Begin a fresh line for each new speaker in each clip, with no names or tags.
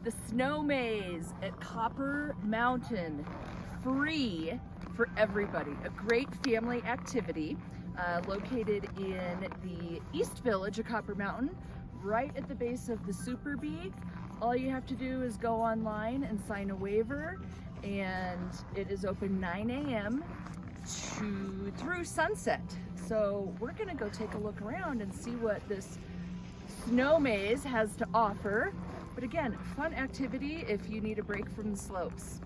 the snow maze at Copper Mountain, free for everybody. A great family activity located in the East Village of Copper Mountain, right at the base of the Super Bee. All you have to do is go online and sign a waiver, and it is open 9 a.m. through sunset. So we're gonna go take a look around and see what this snow maze has to offer. But again, fun activity if you need a break from the slopes.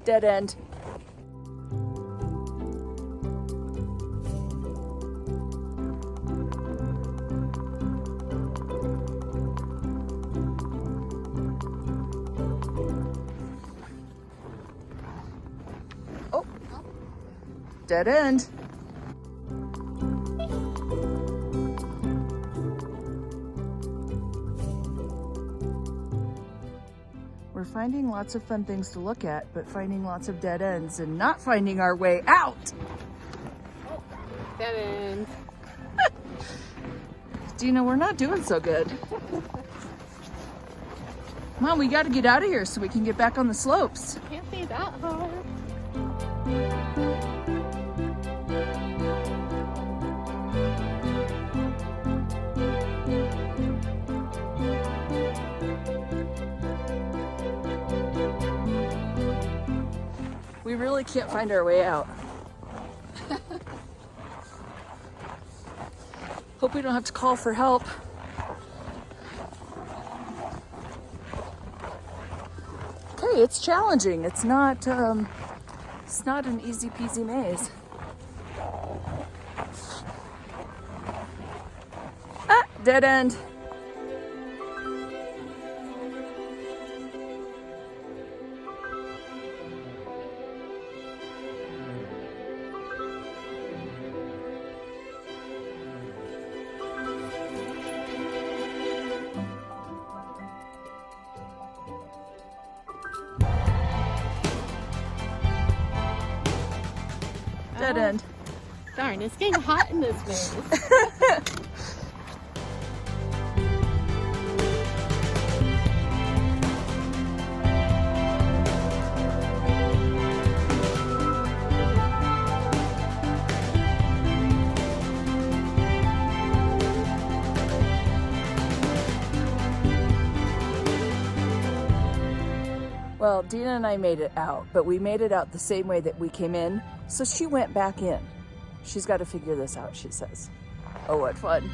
Dead end. Oh, dead end. We're finding lots of fun things to look at, but finding lots of dead ends and not finding our way out.
Oh, dead end.
Dina, we're not doing so good. Mom, we got to get out of here so we can get back on the slopes.
Can't be that hard.
We really can't find our way out. Hope we don't have to call for help. Okay, it's challenging. It's not an easy peasy maze. Ah, dead end. Dead end.
Darn, it's getting hot in this maze.
Well, Dina and I made it out, but we made it out the same way that we came in, so she went back in. She's got to figure this out, she says. Oh, what fun.